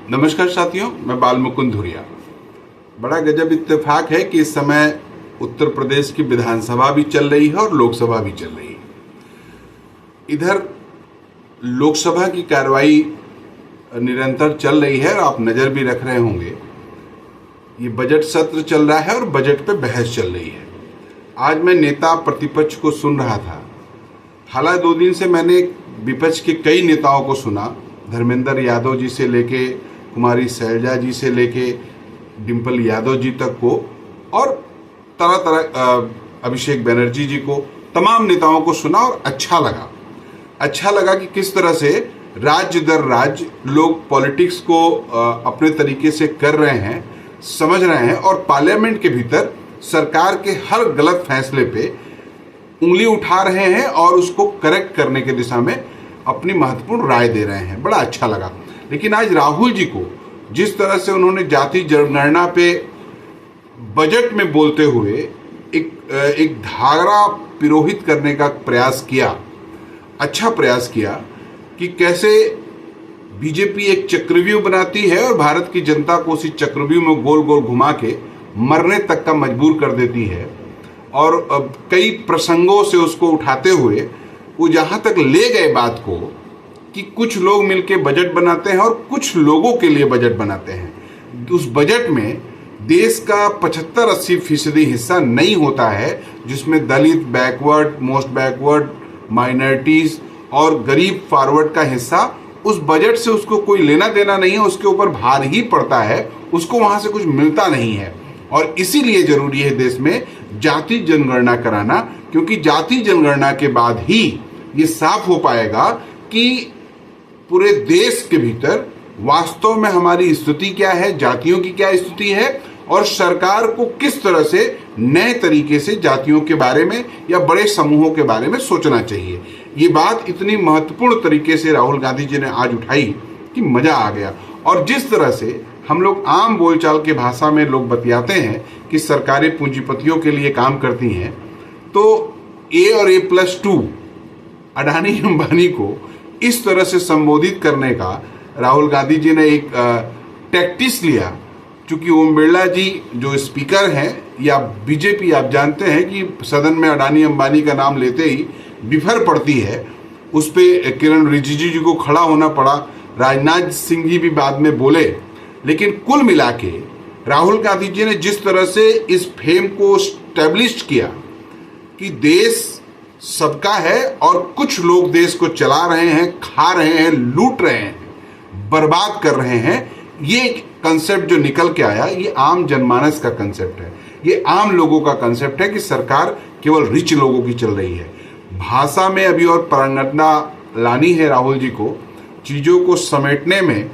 नमस्कार साथियों, मैं बाल मुकुंद धुरिया। बड़ा गजब इत्तेफाक है कि इस समय उत्तर प्रदेश की विधानसभा भी चल रही है और लोकसभा भी चल रही है। इधर लोकसभा की कार्रवाई निरंतर चल रही है और आप नज़र भी रख रहे होंगे, ये बजट सत्र चल रहा है और बजट पे बहस चल रही है। आज मैं नेता प्रतिपक्ष को सुन रहा था। हालांकि 2 दिन से मैंने विपक्ष के कई नेताओं को सुना, धर्मेंद्र यादव जी से लेके कुमारी शैलजा जी से लेके डिम्पल यादव जी तक को, और तरह तरह अभिषेक बनर्जी जी को, तमाम नेताओं को सुना और अच्छा लगा कि किस तरह से राज्य दर राज्य लोग पॉलिटिक्स को अपने तरीके से कर रहे हैं, समझ रहे हैं और पार्लियामेंट के भीतर सरकार के हर गलत फैसले पे उंगली उठा रहे हैं और उसको करेक्ट करने के दिशा में अपनी महत्वपूर्ण राय दे रहे हैं। बड़ा अच्छा लगा। लेकिन आज राहुल जी को जिस तरह से उन्होंने जाति जनगणना पे बजट में बोलते हुए एक धारा पिरोहित करने का प्रयास किया, अच्छा प्रयास किया कि कैसे बीजेपी एक चक्रव्यूह बनाती है और भारत की जनता को उसी चक्रव्यूह में गोल गोल घुमा के मरने तक का मजबूर कर देती है। और कई प्रसंगों से उसको उठाते हुए वो जहाँ तक ले गए बात को कि कुछ लोग मिलके बजट बनाते हैं और कुछ लोगों के लिए बजट बनाते हैं। उस बजट में देश का 75-80% हिस्सा नहीं होता है, जिसमें दलित, बैकवर्ड, मोस्ट बैकवर्ड, माइनॉरिटीज़ और गरीब फॉरवर्ड का हिस्सा, उस बजट से उसको कोई लेना देना नहीं है, उसके ऊपर भार ही पड़ता है, उसको वहाँ से कुछ मिलता नहीं है। और इसीलिए ज़रूरी है देश में जाति जनगणना कराना, क्योंकि जाति जनगणना के बाद ही ये साफ हो पाएगा कि पूरे देश के भीतर वास्तव में हमारी स्थिति क्या है, जातियों की क्या स्थिति है और सरकार को किस तरह से नए तरीके से जातियों के बारे में या बड़े समूहों के बारे में सोचना चाहिए। ये बात इतनी महत्वपूर्ण तरीके से राहुल गांधी जी ने आज उठाई कि मज़ा आ गया। और जिस तरह से हम लोग आम बोलचाल के भाषा में लोग बतियाते हैं कि सरकारें पूंजीपतियों के लिए काम करती हैं, तो A और A+2 अडानी अंबानी को इस तरह से संबोधित करने का राहुल गांधी जी ने एक टैक्टिस लिया। चूंकि ओम बिरला जी जो स्पीकर हैं या बीजेपी, आप जानते हैं कि सदन में अडानी अंबानी का नाम लेते ही बिफर पड़ती है, उस पर किरण रिजिजू जी को खड़ा होना पड़ा, राजनाथ सिंह जी भी बाद में बोले। लेकिन कुल मिला के राहुल गांधी जी ने जिस तरह से इस फेम को स्टैब्लिश किया कि देश सबका है और कुछ लोग देश को चला रहे हैं, खा रहे हैं, लूट रहे हैं, बर्बाद कर रहे हैं, ये कंसेप्ट जो निकल के आया, ये आम जनमानस का कंसेप्ट है, ये आम लोगों का कंसेप्ट है कि सरकार केवल रिच लोगों की चल रही है। भाषा में अभी और पारंगता लानी है राहुल जी को, चीज़ों को समेटने में,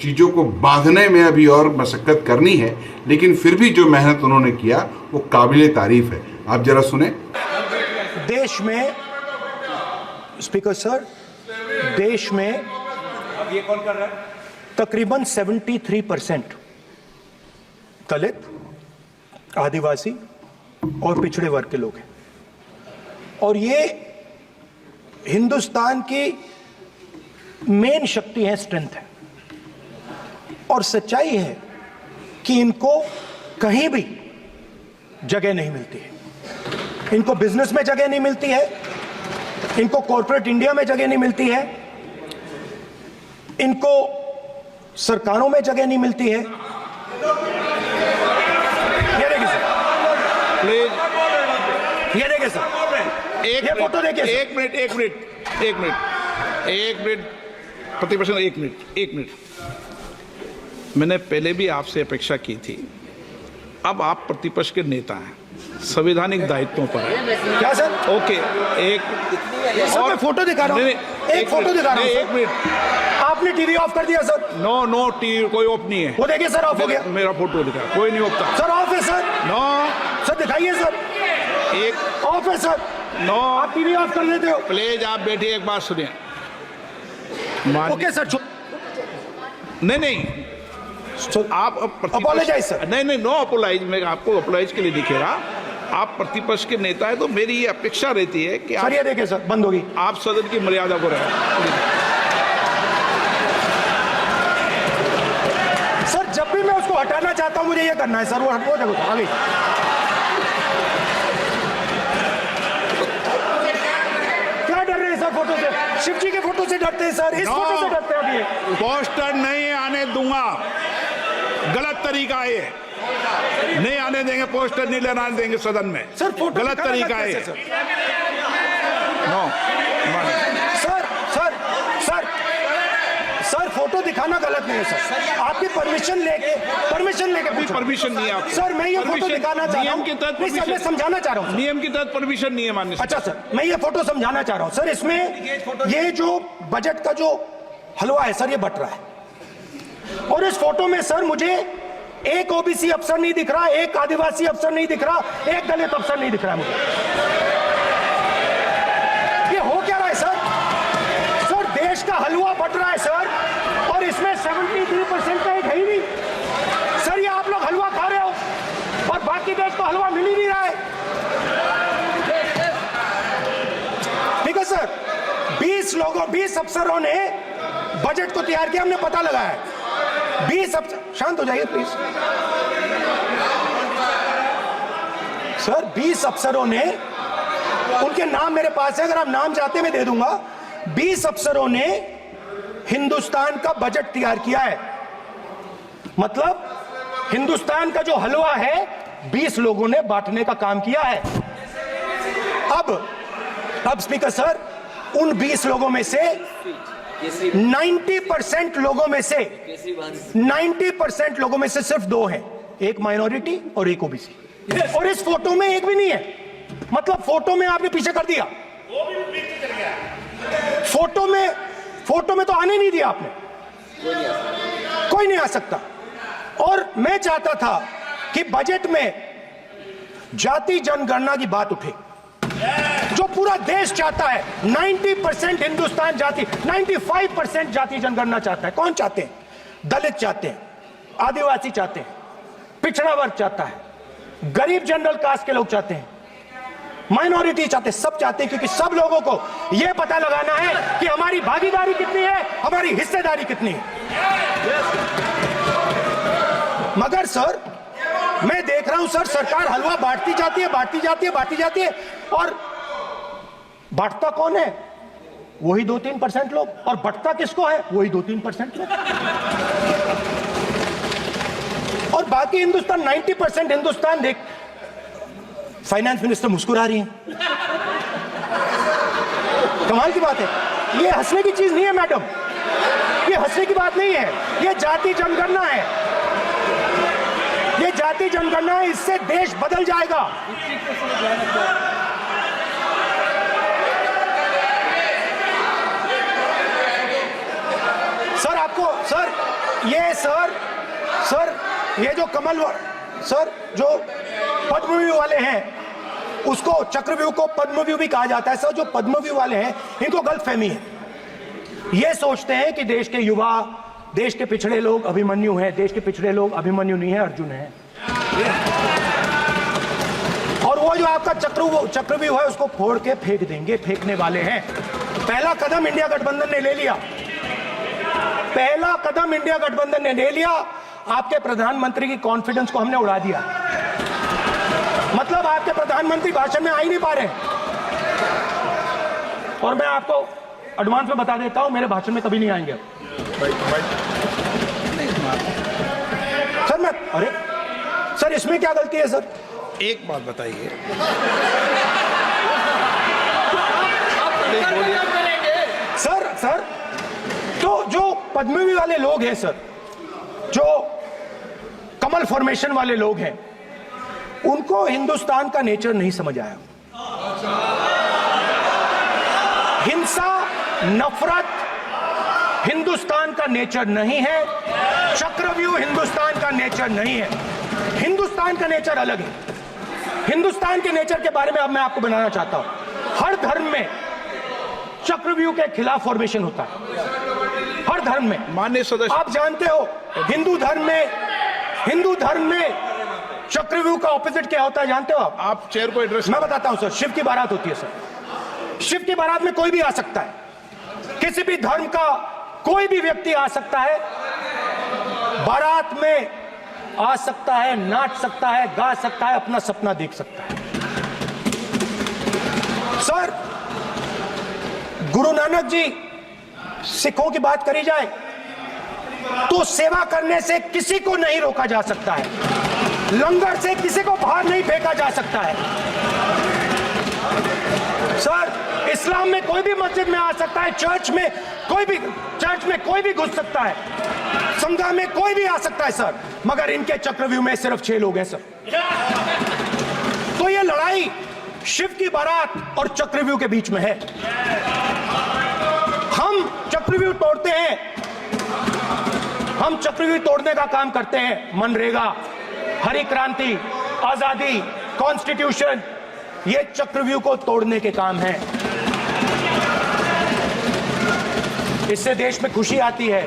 चीज़ों को बांधने में अभी और मशक्कत करनी है, लेकिन फिर भी जो मेहनत उन्होंने किया वो काबिले तारीफ है। आप जरा सुने। देश में, स्पीकर सर, देश में अब ये कौन कर रहा है? तकरीबन 73% दलित, आदिवासी और पिछड़े वर्ग के लोग हैं। और ये हिंदुस्तान की मेन शक्ति है, स्ट्रेंथ है। और सच्चाई है कि इनको कहीं भी जगह नहीं मिलती है। इनको बिजनेस में जगह नहीं मिलती है, इनको कॉर्पोरेट इंडिया में जगह नहीं मिलती है, इनको सरकारों में जगह नहीं मिलती है। ये देखिए सर, प्लीज ये देखिए सर, ये फोटो देखिए। एक मिनट प्रतिपक्ष, एक मिनट। मैंने पहले भी आपसे अपेक्षा की थी, अब आप प्रतिपक्ष के नेता हैं, संवैधानिक दायित्वों पर है। क्या सर? ओके, एक और मैं फोटो दिखा रहा हूं, एक फोटो दिखा रहा हूं। एक मिनट, आपने टीवी ऑफ कर दिया सर? नो टीवी कोई ऑफ नहीं है। वो देखिए सर, ऑफ हो गया। मेरा फोटो दिखा, कोई नहीं ऑफ था सर। ऑफ है सर? नो सर दिखाइए सर, एक ऑफ है सर। नो, आप टीवी ऑफ कर लेते हो? प्लीज आप बैठिए, एक बात सुनिए। ओके सर, नहीं आप अपोलोजाइज सर। नहीं, नो अपोलाइज, मैं आपको अपोलाइज के लिए नहीं कह रहा। आप प्रतिपक्ष के नेता है तो मेरी ये अपेक्षा रहती है कि सर ये देखिए सर, बंद होगी। आप सदन की मर्यादा को रखें। हटाना चाहता हूं, मुझे ये करना है सर, वो हटो, देखो आगे। क्या डर रहे हैं सर फोटो से? शिव जी के फोटो से डरते हैं सर, इस फोटो से डरते हैं अभी। पोस्टर नहीं आने दूंगा, गलत तरीका है ये, नहीं आने देंगे, पोस्टर नहीं लेने देंगे सदन में सर। फोटो गलत तरीका है sir. No sir sir sir sir photo दिखाना गलत नहीं है सर, आपकी परमिशन लेके परमिशन नहीं है आपको। सर मैं ये फोटो दिखाना चाह रहा हूं, नियम के तहत नहीं सर, मैं समझाना चाह रहा हूं। नियम के तहत परमिशन नहीं है माननीय। अच्छा सर, मैं ये फोटो समझाना चाह रहा हूं सर। इसमें ये जो बजट का जो हलवा है सर, ये बट रहा है, और इस फोटो में सर मुझे एक ओबीसी अफसर नहीं दिख रहा, एक आदिवासी अफसर नहीं दिख रहा, एक दलित अफसर नहीं दिख रहा है मुझे। ये हो क्या रहा है सर? सर देश का हलवा बट रहा है सर, और इसमें 73% का एक है ही नहीं सर। ये आप लोग हलवा खा रहे हो और बाकी देश को हलवा मिल ही नहीं रहा है। ठीक है सर, 20 अफसरों ने बजट को तैयार किया, हमने पता लगाया है। 20 अफसर, शांत हो जाइए प्लीज सर। 20 अफसरों ने, उनके नाम मेरे पास है, अगर आप नाम चाहते मैं दे दूंगा। 20 अफसरों ने हिंदुस्तान का बजट तैयार किया है, मतलब हिंदुस्तान का जो हलवा है 20 लोगों ने बांटने का काम किया है। अब स्पीकर सर, उन 20 लोगों में से 90% लोगों में से 90% लोगों में से सिर्फ 2 हैं, एक माइनॉरिटी और एक ओबीसी, और इस फोटो में एक भी नहीं है। मतलब फोटो में आपने पीछे कर दिया, फोटो में तो आने नहीं दिया आपने, कोई नहीं आ सकता। और मैं चाहता था कि बजट में जाति जनगणना की बात उठे, जो पूरा देश चाहता है। 90% हिंदुस्तान जाति, 95% जाति जनगणना चाहता है। कौन चाहते हैं? दलित चाहते हैं, आदिवासी चाहते हैं, पिछड़ा वर्ग चाहता है, गरीब जनरल कास्ट के लोग चाहते हैं, माइनॉरिटी चाहते हैं, सब चाहते हैं, क्योंकि सब लोगों को यह पता लगाना है कि हमारी भागीदारी कितनी है, हमारी हिस्सेदारी कितनी है। मगर सर मैं देख रहा हूं सर, सरकार हलवा बांटती जाती है, और बांटता कौन है? वही 2-3% लोग, और बंटता किसको है? वही 2-3% लोग, और बाकी हिंदुस्तान 90% हिंदुस्तान देख। फाइनेंस मिनिस्टर मुस्कुरा रही हैं, कमाल की बात है। ये हंसने की चीज नहीं है मैडम, ये हंसने की बात नहीं है, ये जाति जनगणना है, ये जाति जनगणना है, इससे देश बदल जाएगा। सर आपको सर ये जो कमल सर जो पद्मव्यूह वाले हैं, उसको चक्रव्यूह को पद्मव्यूह भी कहा जाता है सर। जो पद्मव्यूह वाले हैं इनको गलतफहमी है, ये सोचते हैं कि देश के युवा, देश के पिछड़े लोग अभिमन्यु हैं। देश के पिछड़े लोग अभिमन्यु नहीं है, अर्जुन है। और वो जो आपका चक्रव्यूह है उसको फोड़ के फेंक देंगे, फेंकने वाले हैं। पहला कदम इंडिया गठबंधन ने ले लिया, आपके प्रधानमंत्री की कॉन्फिडेंस को हमने उड़ा दिया। मतलब आपके प्रधानमंत्री भाषण में आ ही नहीं पा रहे। और मैं आपको एडवांस में बता देता हूं, मेरे भाषण में कभी नहीं आएंगे सर। अरे सर इसमें क्या गलती है सर? एक बात बताइए, सर तो जो पद्मव्यूह वाले लोग हैं सर, जो कमल फॉर्मेशन वाले लोग हैं, उनको हिंदुस्तान का नेचर नहीं समझ आया। हिंसा, नफरत हिंदुस्तान का नेचर नहीं है, चक्रव्यूह हिंदुस्तान का नेचर नहीं है। हिंदुस्तान का नेचर अलग है। हिंदुस्तान के नेचर के बारे में अब मैं आपको बनाना चाहता हूं। हर धर्म में चक्रव्यूह के खिलाफ फॉर्मेशन होता है, हर धर्म में। माननीय सदस्य, आप जानते हो हिंदू धर्म में चक्रव्यूह का ऑपोजिट क्या होता है, जानते हो आप चेयर को एड्रेस। मैं बताता हूं सर। शिव की बारात होती है सर, शिव की बारात में कोई भी आ सकता है, किसी भी धर्म का कोई भी व्यक्ति आ सकता है। बारात में आ सकता है, नाच सकता है, गा सकता है, अपना सपना देख सकता है। सर, गुरु नानक जी, सिखों की बात करी जाए तो सेवा करने से किसी को नहीं रोका जा सकता है, लंगर से किसी को बाहर नहीं फेंका जा सकता है। सर, इस्लाम में कोई भी मस्जिद में आ सकता है, चर्च में कोई भी घुस सकता है, संघा में कोई भी आ सकता है सर, मगर इनके चक्रव्यूह में सिर्फ 6 लोग हैं सर। तो ये लड़ाई शिव की बारात और चक्रव्यूह के बीच में है। हम चक्रव्यूह तोड़ते हैं, हम चक्रव्यूह तोड़ने का काम करते हैं। मनरेगा, हरी क्रांति, आजादी, कॉन्स्टिट्यूशन, ये चक्रव्यूह को तोड़ने के काम हैं। इससे देश में खुशी आती है,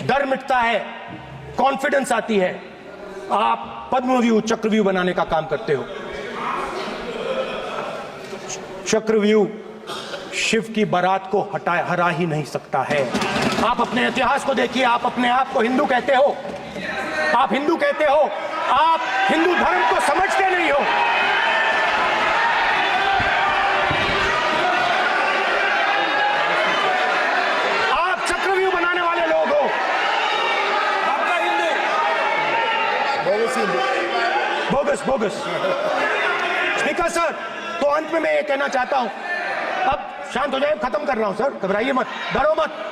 डर मिटता है, कॉन्फिडेंस आती है। आप पद्मव्यूह चक्रव्यूह बनाने का काम करते हो। चक्रव्यूह शिव की बारात को हरा ही नहीं सकता है। आप अपने इतिहास को देखिए, आप अपने आप को हिंदू कहते हो, आप हिंदू कहते हो, आप हिंदू धर्म को समझते नहीं हो। आप चक्रव्यूह बनाने वाले लोग हो। आपका हिंदू बोगस। स्पीकर सर, तो अंत में मैं ये कहना चाहता हूं, अब शांत हो जाए, खत्म कर रहा हूं सर, घबराइए मत, डरो मत।